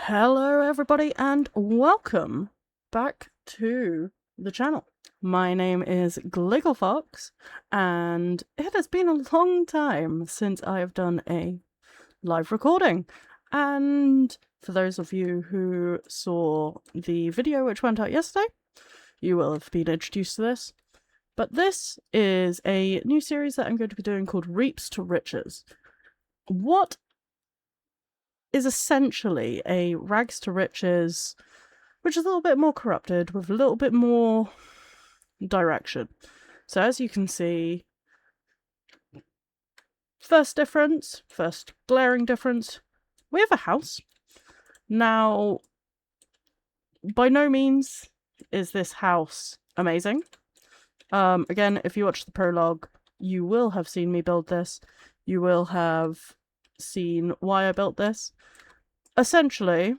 Hello everybody and welcome back to the channel. My name is Gligglefox and it has been a long time since I have done a live recording. And for those of you who saw the video which went out yesterday, you will have been introduced to this. But this is a new series that I'm going to be doing called Reaps to Riches. What is essentially a rags to riches, which is a little bit more corrupted with a little bit more direction. So as you can see, first glaring difference, we have a house. Now, by no means is this house amazing. Again, if you watch the prologue, you will have seen me build this. You will have seen why I built this. Essentially,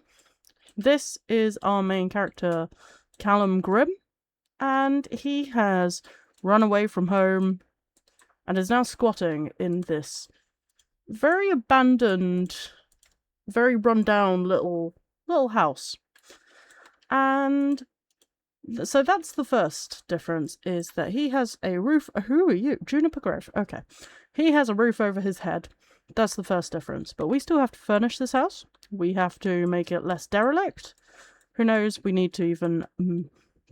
this is our main character, Callum Grimm, and he has run away from home and is now squatting in this very abandoned, very run-down little house. And so that's the first difference, is that he has a roof. Who are you? Juniper Grove. Okay. He has a roof over his head. That's the first difference. But we still have to furnish this house. We have to make it less derelict. Who knows? We need to even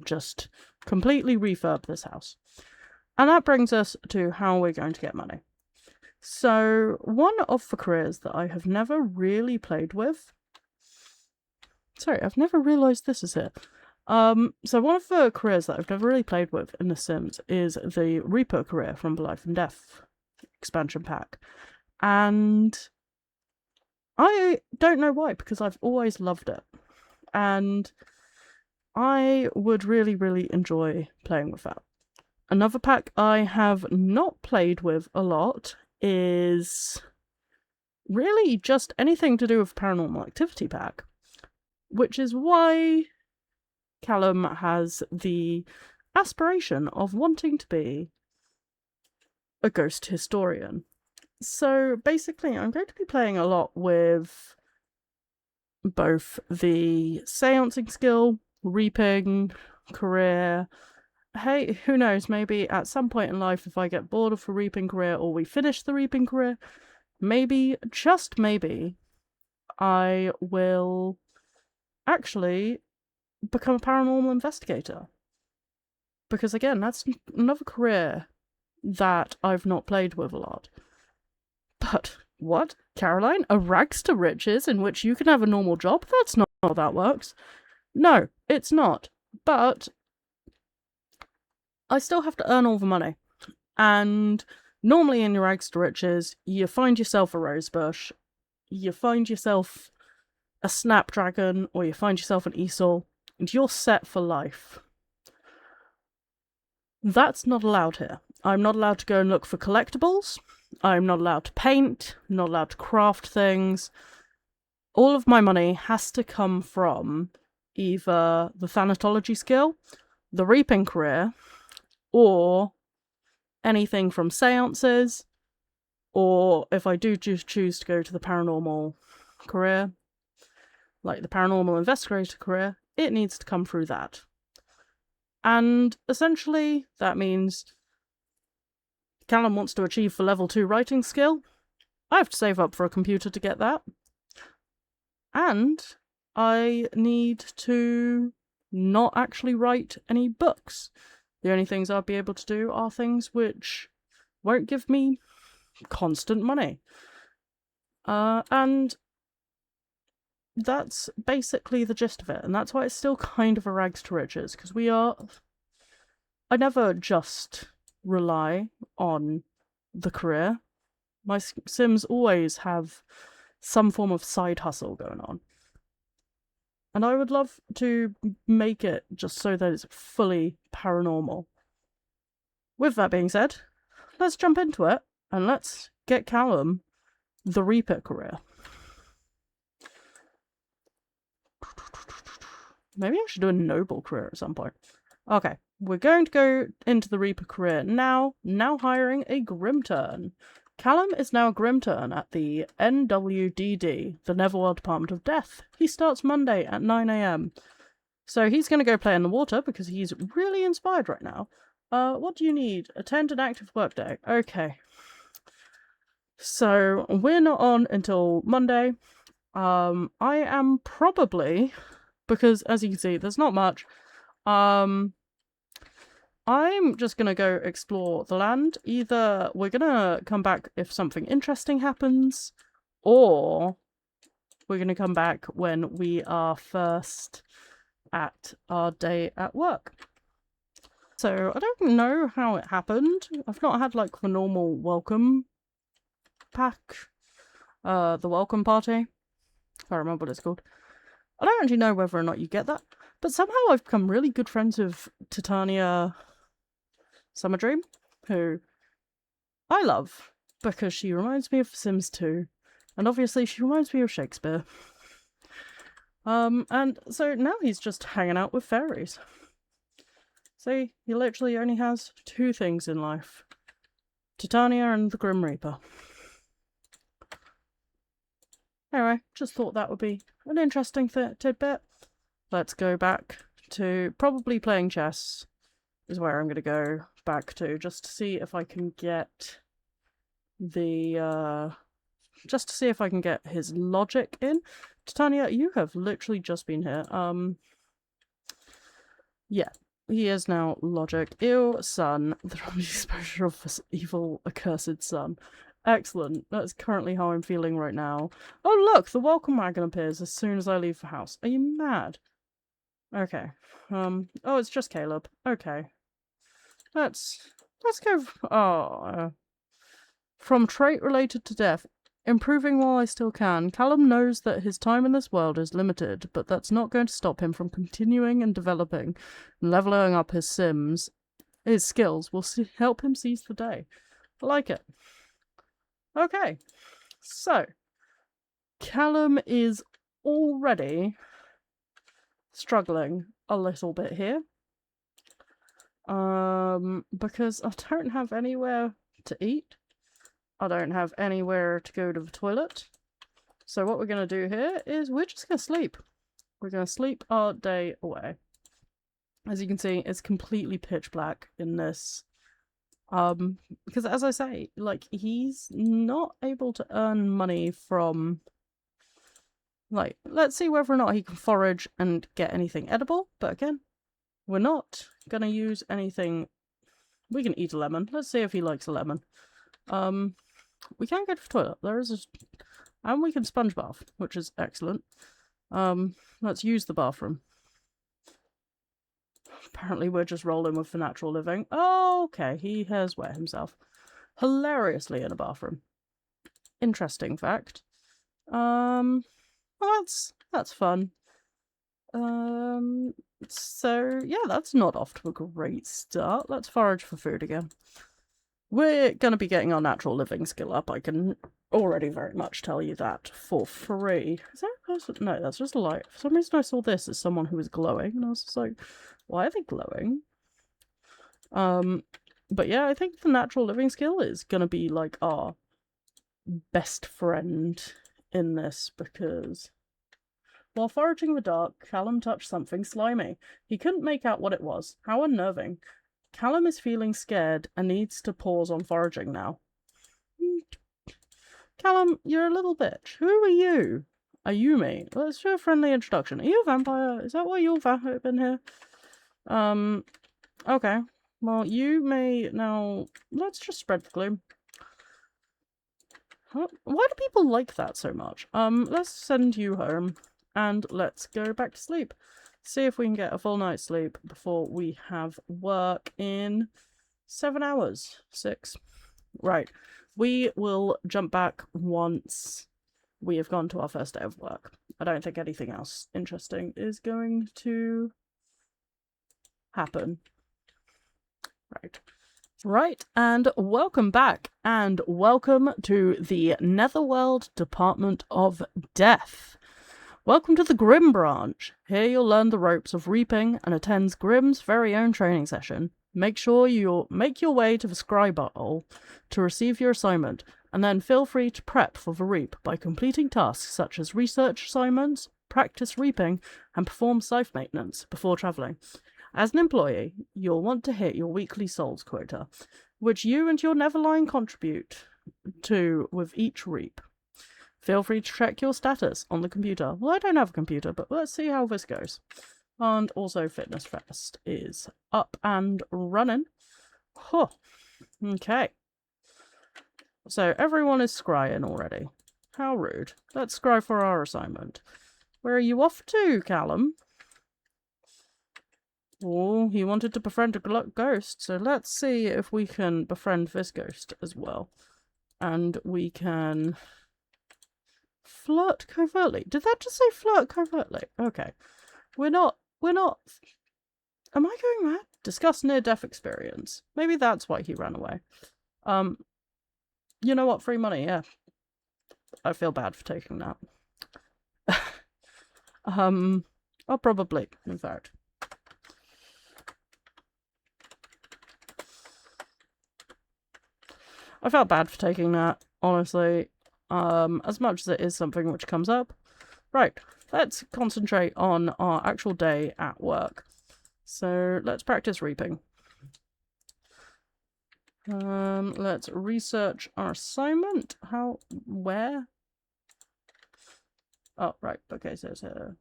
just completely refurb this house. And that brings us to how we're going to get money. So one of the careers that I have never really played with... Sorry, I've never realised this is it. So one of the careers that I've never really played with in The Sims is the Reaper career from the Life and Death expansion pack. And I don't know why, because I've always loved it. And I would really, really enjoy playing with that. Another pack I have not played with a lot is really just anything to do with Paranormal Activity pack, which is why Callum has the aspiration of wanting to be a ghost historian. So basically, I'm going to be playing a lot with both the seancing skill, reaping, career. Hey, who knows, maybe at some point in life, if I get bored of the reaping career or we finish the reaping career, maybe, just maybe, I will actually become a paranormal investigator. Because again, that's another career that I've not played with a lot. But what? Caroline? A rags to riches in which you can have a normal job? That's not how that works. No, it's not. But I still have to earn all the money. And normally in your rags to riches, you find yourself a rosebush, you find yourself a snapdragon, or you find yourself an easel, and you're set for life. That's not allowed here. I'm not allowed to go and look for collectibles. I'm not allowed to paint. I'm not allowed to craft things. All of my money has to come from either the thanatology skill, the reaping career, or anything from seances, or if I do choose to go to the paranormal career, like the paranormal investigator career, it needs to come through that. And essentially, that means Callum wants to achieve the level 2 writing skill. I have to save up for a computer to get that. And I need to not actually write any books. The only things I'll be able to do are things which won't give me constant money. And that's basically the gist of it. And that's why it's still kind of a rags to riches, because I never just rely on the career. My Sims always have some form of side hustle going on. And I would love to make it just so that it's fully paranormal. With that being said, let's jump into it and let's get Callum the Reaper career. Maybe I should do a noble career at some point. Okay, we're going to go into the Reaper career now hiring a Grimtern. Callum is now a Grimtern at the NWDD, the Netherworld Department of Death. He starts Monday at 9 AM. So he's going to go play in the water because he's really inspired right now. What do you need? Attend an active workday. Okay. So we're not on until Monday. I am probably, because as you can see, there's not much. I'm just going to go explore the land. Either we're going to come back if something interesting happens, or we're going to come back when we are first at our day at work. So I don't know how it happened. I've not had like the normal welcome pack, the welcome party. I can't remember what it's called. I don't actually know whether or not you get that, but somehow I've become really good friends with Titania Summerdream, who I love because she reminds me of Sims 2, and obviously she reminds me of Shakespeare. And so now he's just hanging out with fairies. See, he literally only has 2 things in life: Titania and the Grim Reaper. Anyway, just thought that would be an interesting tidbit. Let's go back to probably playing chess is where I'm going to go back to, just to see if I can get the, just to see if I can get his logic in. Titania, you have literally just been here. Yeah, he is now logic. Ew, son. The exposure of this evil, accursed son. Excellent. That's currently how I'm feeling right now. Oh, look! The welcome wagon appears as soon as I leave the house. Are you mad? Okay. Oh, it's just Caleb. Okay. Let's go... From trait related to death. Improving while I still can. Callum knows that his time in this world is limited, but that's not going to stop him from continuing and developing and leveling up his sims. His skills will help him seize the day. I like it. Okay, so Callum is already struggling a little bit here. Because I don't have anywhere to eat. I don't have anywhere to go to the toilet. So what we're going to do here is we're just going to sleep. We're going to sleep our day away. As you can see, it's completely pitch black in this. Because as I say, like, he's not able to earn money from, like, let's see whether or not he can forage and get anything edible. But again, we're not gonna use anything. We can eat a lemon. Let's see if he likes a lemon. We can go to the toilet. There is a, and we can sponge bath, which is excellent. Let's use the bathroom. Apparently we're just rolling with the natural living. Oh, okay, he has wet himself hilariously in a bathroom. Interesting fact. Well, that's fun. So yeah, that's not off to a great start. Let's forage for food again. We're gonna be getting our natural living skill up. I can already very much tell you that for free. Is that a person? No, that's just a light. For some reason I saw this as someone who was glowing, and I was just like, why are they glowing? But yeah, I think the natural living skill is gonna be like our best friend in this, because while foraging in the dark, Callum touched something slimy. He couldn't make out what it was. How unnerving. Callum is feeling scared and needs to pause on foraging now. Callum, you're a little bitch. Who are you? Ayumi. Let's do a friendly introduction. Are you a vampire? Is that why you've been here? Okay. Well, you may now... Let's just spread the gloom. Why do people like that so much? Let's send you home. And let's go back to sleep. See if we can get a full night's sleep before we have work in 7 hours. 6. Right. We will jump back once we have gone to our first day of work. I don't think anything else interesting is going to happen. Right. Right, and welcome back, and welcome to the Netherworld Department of Death. Welcome to the Grim branch. Here you'll learn the ropes of reaping and attend Grim's very own training session. Make sure you'll make your way to the scribe hole to receive your assignment. and then feel free to prep for the reap by completing tasks such as research assignments, practice reaping, and perform scythe maintenance before travelling. As an employee, you'll want to hit your weekly souls quota, which you and your Neverline contribute to with each reap. Feel free to check your status on the computer. Well, I don't have a computer, but let's see how this goes. And also Fitness Fest is up and running. Huh. Okay. So everyone is scrying already. How rude. Let's scry for our assignment. Where are you off to, Callum? Oh, he wanted to befriend a ghost, so let's see if we can befriend this ghost as well. And we can flirt covertly. Did that just say flirt covertly? Okay. We're not... Am I going mad? Discuss near-death experience. Maybe that's why he ran away. You know what? Free money, yeah. I feel bad for taking that. I'll probably, in fact. I felt bad for taking that, honestly. As much as it is something which comes up. Right, let's concentrate on our actual day at work. So, let's practice reaping. Let's research our assignment. Where? Oh, right, okay, so it's a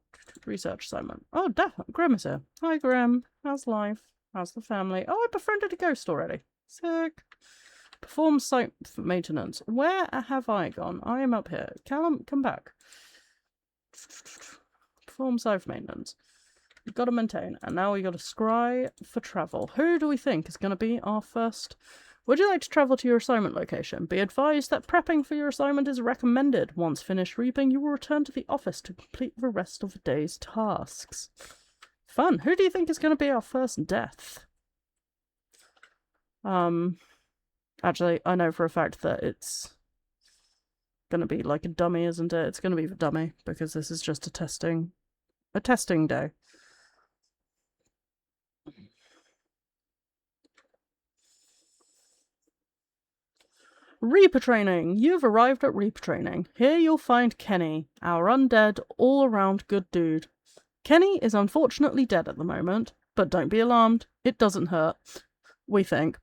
research assignment. Oh, Grim is here. Hi, Grim. How's life? How's the family? Oh, I befriended a ghost already. Sick. Perform site maintenance. Where have I gone? I am up here. Callum, come back. Perform site maintenance. We've got to maintain. And now we've got to scry for travel. Who do we think is going to be our first? Would you like to travel to your assignment location? Be advised that prepping for your assignment is recommended. Once finished reaping, you will return to the office to complete the rest of the day's tasks. Fun. Who do you think is going to be our first death? Actually, I know for a fact that it's going to be like a dummy, isn't it? It's going to be the dummy, because this is just a testing day. Reaper training! You've arrived at Reaper training. Here you'll find Kenny, our undead, all-around good dude. Kenny is unfortunately dead at the moment, but don't be alarmed. It doesn't hurt. We think.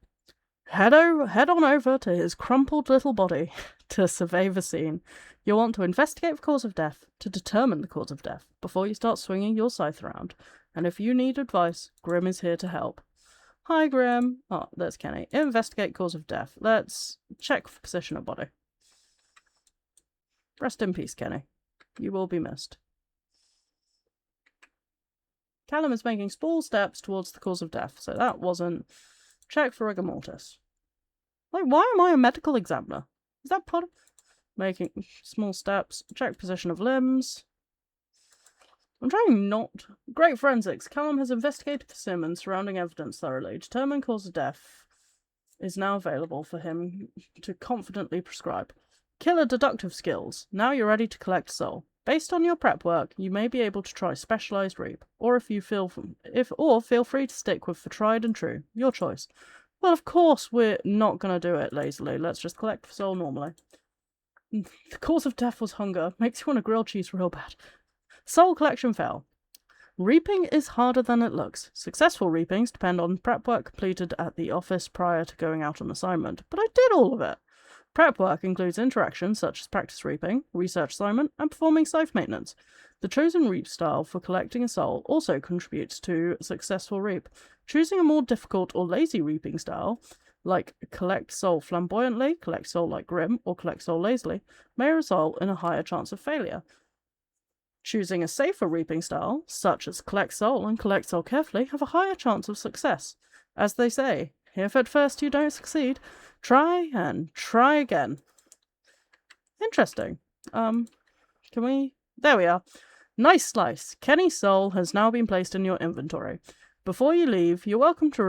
Head on over to his crumpled little body to survey the scene. You'll want to investigate the cause of death, to determine the cause of death, before you start swinging your scythe around. And if you need advice, Grim is here to help. Hi, Grim. Oh, there's Kenny. Investigate cause of death. Let's check for position of body. Rest in peace, Kenny. You will be missed. Callum is making small steps towards the cause of death, so that wasn't... Check for rigor mortis. Like, why am I a medical examiner? Is that part of... Making small steps. Check position of limbs. I'm trying not... Great forensics. Callum has investigated the sim and surrounding evidence thoroughly. Determined cause of death is now available for him to confidently prescribe. Killer deductive skills. Now you're ready to collect soul. Based on your prep work, you may be able to try specialized reap, or feel free to stick with the tried and true. Your choice. Well, of course we're not going to do it lazily. Let's just collect the soul normally. The cause of death was hunger. Makes you want a grilled cheese real bad. Soul collection fail. Reaping is harder than it looks. Successful reapings depend on prep work completed at the office prior to going out on assignment, but I did all of it. Prep work includes interactions such as practice reaping, research assignment, and performing scythe maintenance. The chosen reap style for collecting a soul also contributes to a successful reap. Choosing a more difficult or lazy reaping style, like collect soul flamboyantly, collect soul like Grim, or collect soul lazily, may result in a higher chance of failure. Choosing a safer reaping style, such as collect soul and collect soul carefully, have a higher chance of success. As they say, if at first you don't succeed, try and try again. Interesting. Can we... There we are. Nice slice. Kenny's soul has now been placed in your inventory. Before you leave, you're welcome to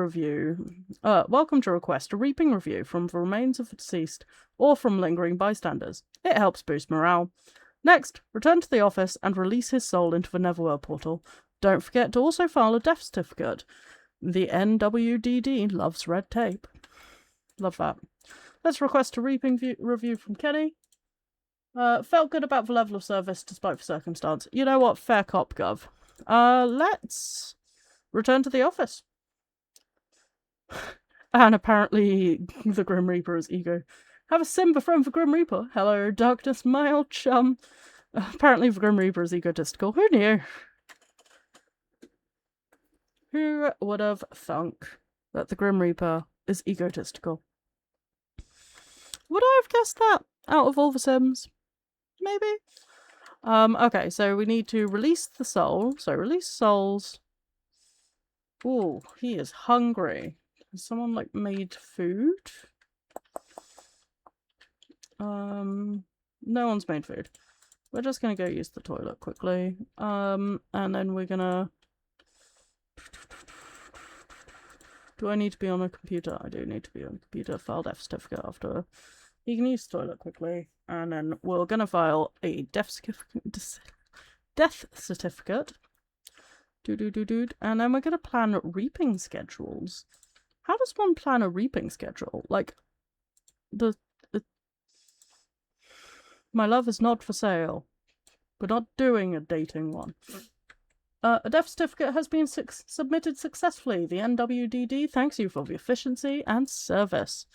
request a reaping review from the remains of the deceased or from lingering bystanders. It helps boost morale. Next, return to the office and release his soul into the Netherworld portal. Don't forget to also file a death certificate. The NWDD loves red tape. Love that. Let's request a reaping review from Kenny. Felt good about the level of service despite the circumstance. You know what? Fair cop, Gov. Let's return to the office. And apparently the Grim Reaper is ego. Have a Simba from the Grim Reaper. Hello, darkness, my old chum. Apparently the Grim Reaper is egotistical. Who knew? Who would have thunk that the Grim Reaper is egotistical? Would I have guessed that out of all the Sims? Maybe? Okay, so we need to release the soul. So release souls. Ooh, he is hungry. Has someone, like, made food? No one's made food. We're just gonna go use the toilet quickly. And then we're gonna... Do I need to be on a computer? I do need to be on a computer. File death certificate after. You can use the toilet quickly. And then we're gonna file a death certificate. And then we're gonna plan reaping schedules. How does one plan a reaping schedule? Like, my love is not for sale. We're not doing a dating one. A death certificate has been submitted successfully. The NWDD thanks you for the efficiency and service.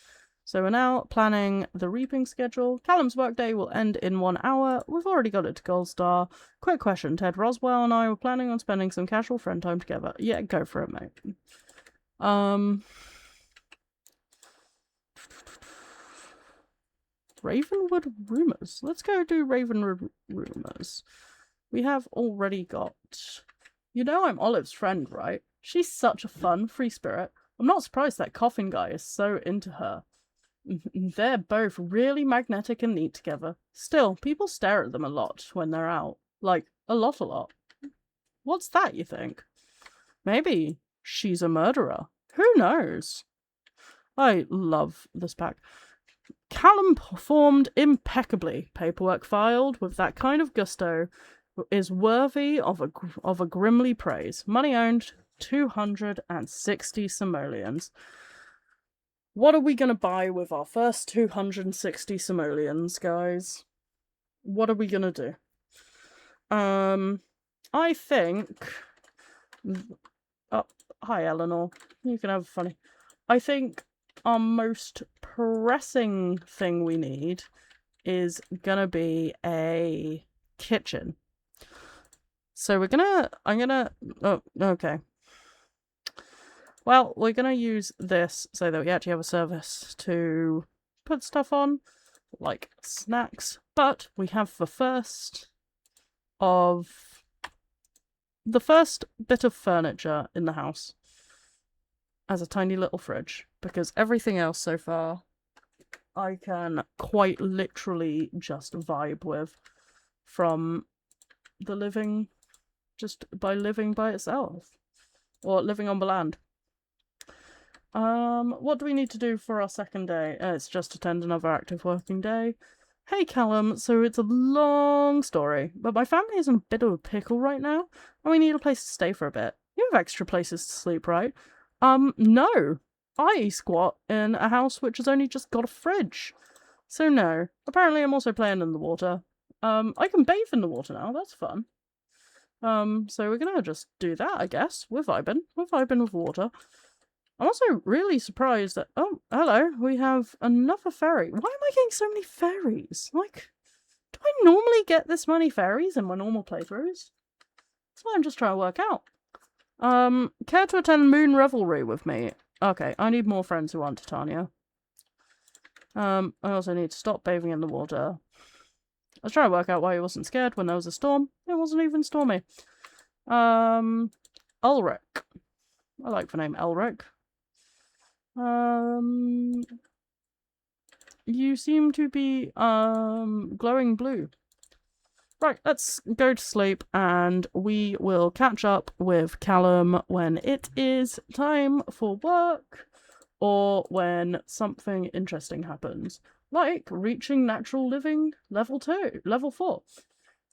So we're now planning the reaping schedule. Callum's workday will end in 1 hour. We've already got it to Gold Star. Quick question, Ted Roswell and I were planning on spending some casual friend time together. Yeah, go for it, mate. Ravenwood Rumors. Let's go do Ravenwood Rumors. We have already got... You know I'm Olive's friend, right? She's such a fun, free spirit. I'm not surprised that Coffin guy is so into her. They're both really magnetic and neat together. Still, people stare at them a lot when they're out. Like, a lot. What's that, you think? Maybe she's a murderer. Who knows? I love this pack. Callum performed impeccably. Paperwork filed with that kind of gusto is worthy of a grimly praise. Money owned, 260 simoleons. What are we going to buy with our first 260 simoleons, guys? What are we going to do? I think... Oh, hi, Eleanor. You can have funny. I think our most pressing thing we need is going to be a kitchen. So oh, okay. Well, we're going to use this so that we actually have a service to put stuff on, like snacks. But we have the first bit of furniture in the house as a tiny little fridge, because everything else so far I can quite literally just vibe with from the living, just by living by itself, or living on the land. What do we need to do for our second day? It's just attend another active working day. Hey Callum, so it's a long story, but my family is in a bit of a pickle right now, and we need a place to stay for a bit. You have extra places to sleep, right? No. I squat in a house which has only just got a fridge. So no. Apparently I'm also playing in the water. I can bathe in the water now, that's fun. So we're gonna just do that, I guess. We're vibing with water. I'm also really surprised that... Oh, hello. We have another fairy. Why am I getting so many fairies? Like, do I normally get this many fairies in my normal playthroughs? That's what I'm just trying to work out. Care to attend Moon Revelry with me? Okay, I need more friends who aren't Titania. I also need to stop bathing in the water. I was trying to work out why he wasn't scared when there was a storm. It wasn't even stormy. Ulrich. I like the name Elric. You seem to be, glowing blue. Right, let's go to sleep and we will catch up with Callum when it is time for work or when something interesting happens. Like reaching natural living level 4.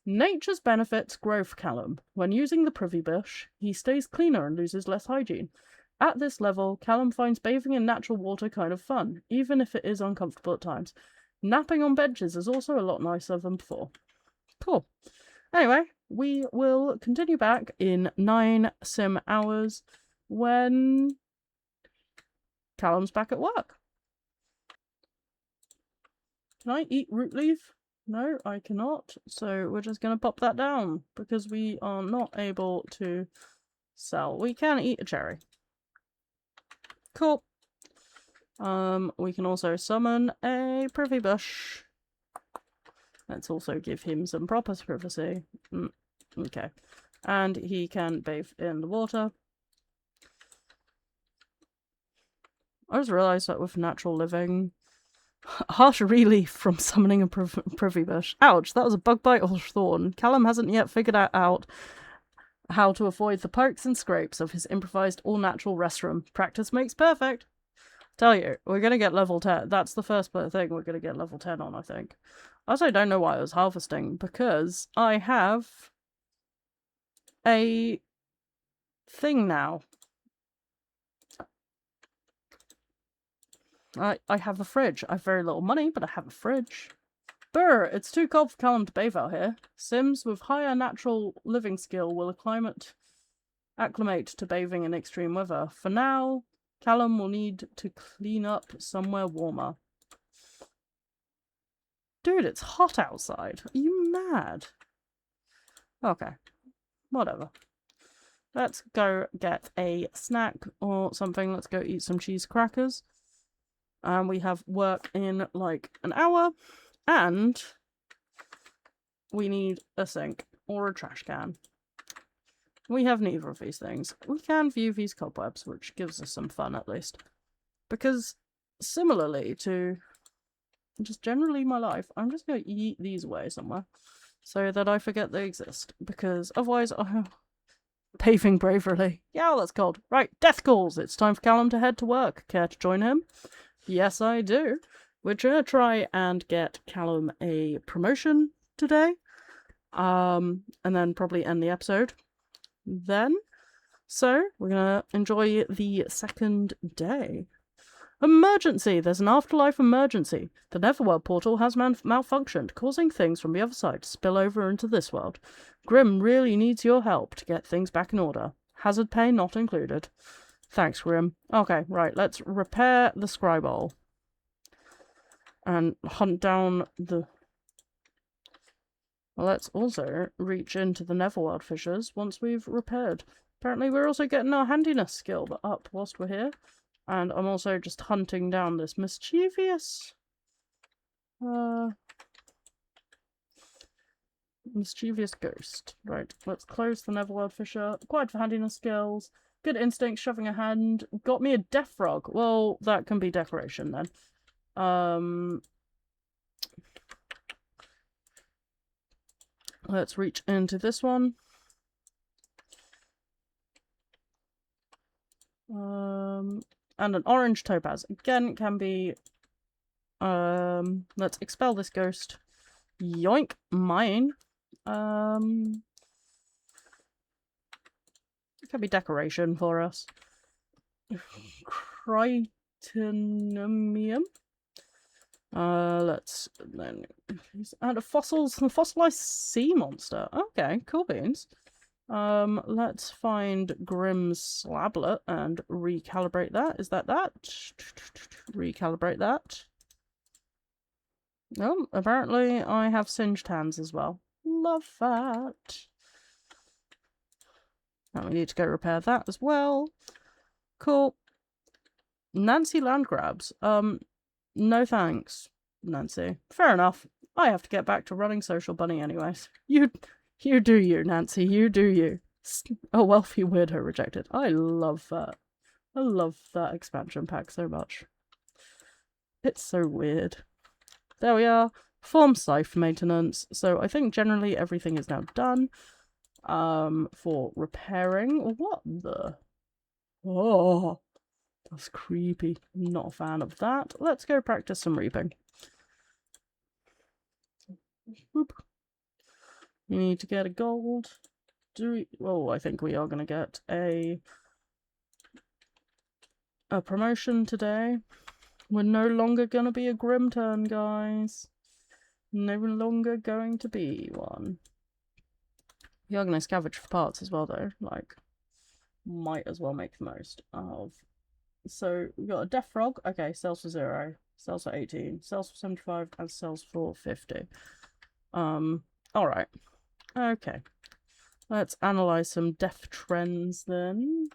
Nature's benefits grow for Callum. When using the privy bush, he stays cleaner and loses less hygiene. At this level, Callum finds bathing in natural water kind of fun, even if it is uncomfortable at times. Napping on benches is also a lot nicer than before. Cool. Anyway, we will continue back in 9 sim hours when Callum's back at work. Can I eat root leaf? No, I cannot. So we're just going to pop that down because we are not able to sell. We can eat a cherry. Cool. We can also summon a privy bush. Let's also give him some proper privacy. Okay. And he can bathe in the water. I just realised that with natural living, harsh relief from summoning a privy bush. Ouch, that was a bug bite or thorn. Callum hasn't yet figured out how to avoid the pokes and scrapes of his improvised all-natural restroom. Practice makes perfect. Tell you, we're going to get level 10. That's the first thing we're going to get level 10 on, I think. I also don't know why I was harvesting, because I have a thing now. I have a fridge. I have very little money, but I have a fridge. Brr, it's too cold for Callum to bathe out here. Sims with higher natural living skill will acclimate to bathing in extreme weather. For now, Callum will need to clean up somewhere warmer. Dude, it's hot outside. Are you mad? Okay. Whatever. Let's go get a snack or something. Let's go eat some cheese crackers. And we have work in like an hour. And we need a sink or a trash can. We have neither of these things. We can view these cobwebs, which gives us some fun at least. Because similarly to just generally my life, I'm just going to yeet these away somewhere so that I forget they exist. Because otherwise, paving bravely. Yeah, that's cold. Right, death calls. It's time for Callum to head to work. Care to join him? Yes, I do. We're going to try and get Callum a promotion today. And then probably end the episode. Then. So, we're going to enjoy the second day. Emergency! There's an afterlife emergency. The Netherworld portal has malfunctioned, causing things from the other side to spill over into this world. Grim really needs your help to get things back in order. Hazard pay not included. Thanks, Grim. Okay, right, let's repair the scry bowl. And hunt down the... Well, let's also reach into the Netherworld fissures once we've repaired. Apparently we're also getting our handiness skill up whilst we're here. And I'm also just hunting down this mischievous ghost. Right, let's close the Netherworld fissure. Acquired for handiness skills. Good instinct, shoving a hand. Got me a death frog. Well, that can be decoration then. Let's reach into this one. And an orange topaz. Again, can be... let's expel this ghost. Yoink. Mine. It can be decoration for us. Critinumium. Let's then... And a fossilized sea monster. Okay, cool beans. Let's find Grim's slablet and recalibrate that. Is that? Recalibrate that. Oh, apparently I have singed hands as well. Love that. Now we need to go repair that as well. Cool. Nancy Landgrabs. No thanks, Nancy. Fair enough. I have to get back to running Social Bunny anyways. You do you, Nancy. You do you. A wealthy weirdo rejected. I love that. I love that expansion pack so much. It's so weird. There we are. Form scythe maintenance. So I think generally everything is now done. For repairing. What the? Oh, that's creepy. Not a fan of that. Let's go practice some reaping. Whoop. You need to get a gold. Oh, I think we are going to get a a promotion today. We're no longer gonna be a Grim turn, guys. No longer going to be one. We are gonna scavenge for parts as well, though. Like, might as well make the most of. So we got a death frog. Okay, sells for 0, sells for 18, sells for 75, and sells for 50. Alright. Okay. Let's analyze some death trends then.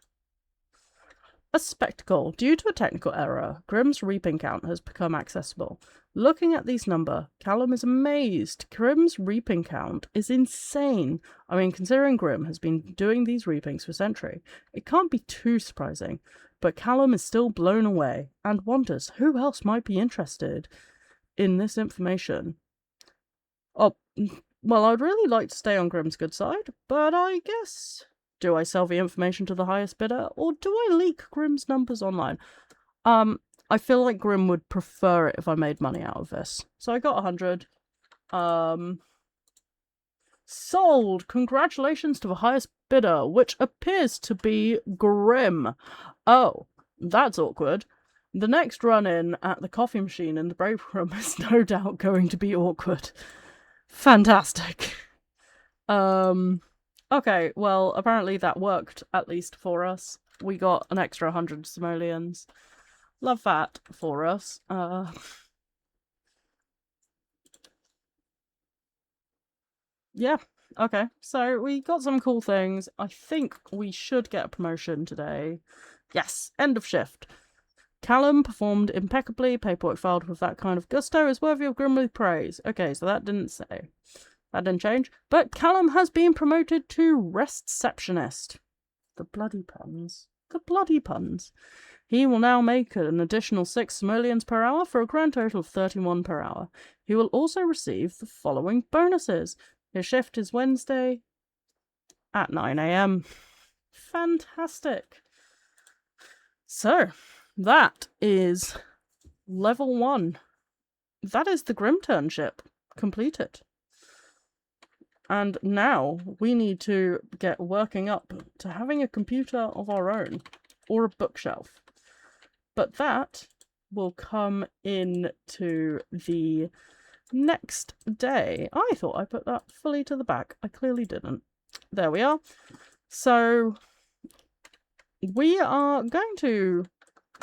A spectacle. Due to a technical error, Grim's reaping count has become accessible. Looking at these numbers, Callum is amazed. Grim's reaping count is insane. I mean, considering Grim has been doing these reapings for a century, it can't be too surprising. But Callum is still blown away and wonders who else might be interested in this information. Oh, well, I'd really like to stay on Grim's good side, but I guess... Do I sell the information to the highest bidder, or do I leak Grim's numbers online? I feel like Grim would prefer it if I made money out of this. So I got 100. Sold! Congratulations to the highest bidder, which appears to be Grim. Oh, that's awkward. The next run-in at the coffee machine in the break room is no doubt going to be awkward. Fantastic. Okay, well, apparently that worked, at least for us. We got an extra 100 simoleons. Love that for us. Yeah, okay. So we got some cool things. I think we should get a promotion today. Yes, end of shift. Callum performed impeccably. Paperwork filed with that kind of gusto is worthy of Grimly praise. Okay, so that didn't say. That didn't change. But Callum has been promoted to Receptionist. The bloody puns. The bloody puns. He will now make an additional 6 simoleons per hour for a grand total of 31 per hour. He will also receive the following bonuses. His shift is Wednesday at 9 AM. Fantastic. So, that is level 1. That is the GRIMTERNSHIP completed. And now we need to get working up to having a computer of our own or a bookshelf. But that will come into the next day. I thought I put that fully to the back. I clearly didn't. There we are. So we are going to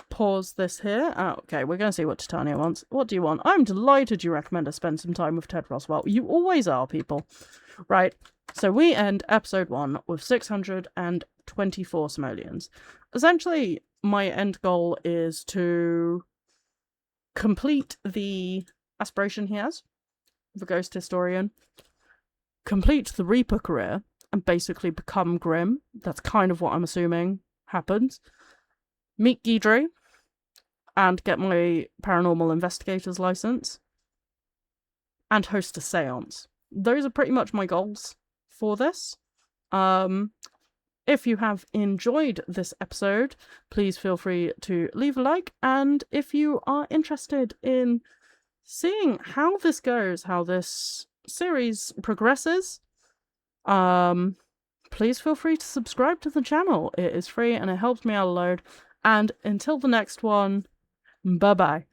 pause this here. Oh, okay, we're going to see what Titania wants. What do you want? I'm delighted you recommend I spend some time with Ted Roswell. You always are, people. Right, so we end episode 1 with 624 simoleons. Essentially, my end goal is to complete the aspiration he has, the Ghost Historian, complete the Reaper career, and basically become Grim. That's kind of what I'm assuming happens. Meet Guidry, and get my paranormal investigator's license, and host a seance. Those are pretty much my goals for this. If you have enjoyed this episode, please feel free to leave a like, and if you are interested in seeing how this goes, how this series progresses, please feel free to subscribe to the channel. It is free and it helps me out a load. And until the next one, bye-bye.